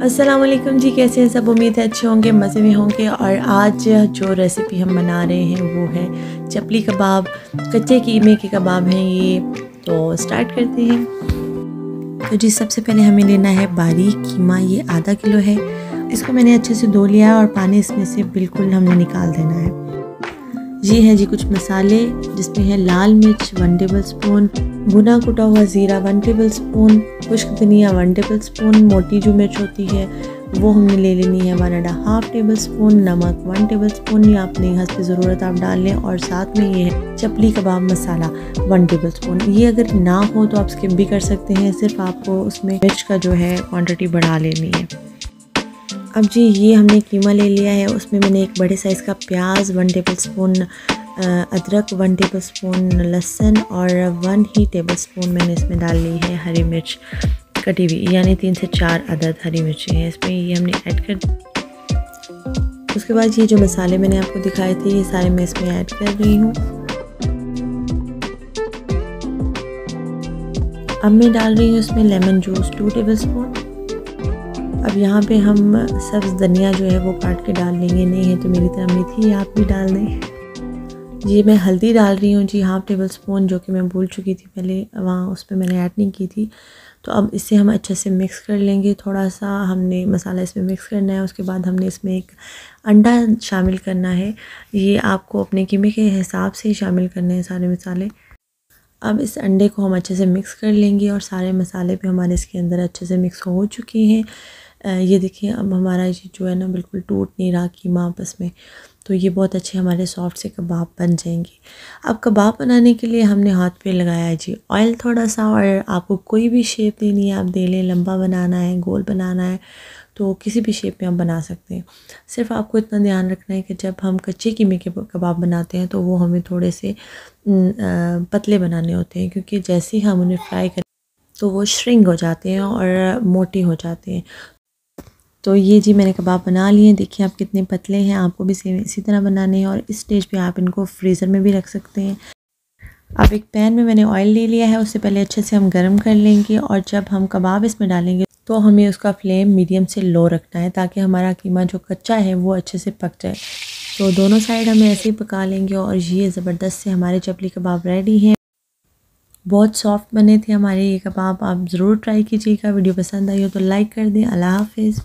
अस्सलाम वालेकुम जी, कैसे हैं सब। उम्मीद है अच्छे होंगे, मज़े में होंगे। और आज जो रेसिपी हम बना रहे हैं वो है चपली कबाब। कच्चे कीमे के कबाब हैं ये। तो स्टार्ट करते हैं। तो जी सबसे पहले हमें लेना है बारीक कीमा, ये आधा किलो है। इसको मैंने अच्छे से धो लिया है और पानी इसमें से बिल्कुल हमने निकाल देना है। ये है जी कुछ मसाले, जिसमें है लाल मिर्च 1 टेबल स्पून, भुना कुटा हुआ ज़ीरा 1 टेबल स्पून, खुश्क धनिया 1 टेबल स्पून, मोटी जो मिर्च होती है वो हमने ले लेनी है 1.5 टेबल स्पून, नमक 1 टेबल स्पून, या अपनी हस्ब ज़रूरत आप डाल लें। और साथ में ये है चपली कबाब मसाला 1 टेबल स्पून। ये अगर ना हो तो आप स्किप भी कर सकते हैं, सिर्फ आपको उसमें मिर्च का जो है क्वांटिटी बढ़ा लेनी है। अब जी ये हमने कीमा ले लिया है, उसमें मैंने एक बड़े साइज़ का प्याज 1 टेबल स्पून, अदरक 1 टेबल स्पून, लहसुन और 1 ही टेबल स्पून मैंने इसमें डाल ली है हरी मिर्च कटी हुई, यानी 3 से 4 अदद हरी मिर्ची हैं इसमें, ये हमने ऐड कर दी। उसके बाद ये जो मसाले मैंने आपको दिखाए थे ये सारे मैं इसमें ऐड कर रही हूँ। अब मैं डाल रही हूँ इसमें लेमन जूस 2 टेबल स्पून। अब यहाँ पे हम सब्ज़ धनिया जो है वो काट के डाल लेंगे, नहीं है तो मेरी तरह मेथी आप भी डाल दें। ये मैं हल्दी डाल रही हूँ जी 1/2 टेबल स्पून, जो कि मैं भूल चुकी थी पहले, वहाँ उस पर मैंने ऐड नहीं की थी। तो अब इसे हम अच्छे से मिक्स कर लेंगे। थोड़ा सा हमने मसाला इसमें मिक्स करना है। उसके बाद हमने इसमें एक अंडा शामिल करना है। ये आपको अपने कीमे के हिसाब से ही शामिल करने हैं सारे मसाले। अब इस अंडे को हम अच्छे से मिक्स कर लेंगे और सारे मसाले भी हमारे इसके अंदर अच्छे से मिक्स हो चुके हैं। ये देखिए अब हमारा ये जो है ना बिल्कुल टूट नहीं रहा कीमा आपस में, तो ये बहुत अच्छे हमारे सॉफ्ट से कबाब बन जाएंगे। अब कबाब बनाने के लिए हमने हाथ पे लगाया है जी ऑयल थोड़ा सा, और आपको कोई भी शेप देनी है आप दे लें, लंबा बनाना है, गोल बनाना है, तो किसी भी शेप में आप बना सकते हैं। सिर्फ आपको इतना ध्यान रखना है कि जब हम कच्चे कीमे के कबाब बनाते हैं तो वो हमें थोड़े से पतले बनाने होते हैं, क्योंकि जैसे ही हम उन्हें फ्राई करें तो वो श्रिंक हो जाते हैं और मोटे हो जाते हैं। तो ये जी मैंने कबाब बना लिए, देखिए आप कितने पतले हैं। आपको भी सेम इसी तरह बनाने हैं और इस स्टेज पे आप इनको फ्रीज़र में भी रख सकते हैं। अब एक पैन में मैंने ऑयल ले लिया है, उससे पहले अच्छे से हम गर्म कर लेंगे, और जब हम कबाब इसमें डालेंगे तो हमें उसका फ्लेम मीडियम से लो रखना है, ताकि हमारा कीमा जो कच्चा है वो अच्छे से पक जाए। तो दोनों साइड हमें ऐसे ही पका लेंगे और ये ज़बरदस्त से हमारे चपली कबाब रेडी हैं। बहुत सॉफ्ट बने थे हमारे ये कबाब। आप ज़रूर ट्राई कीजिएगा। वीडियो पसंद आई हो तो लाइक कर दें। अल्लाह हाफ़िज़।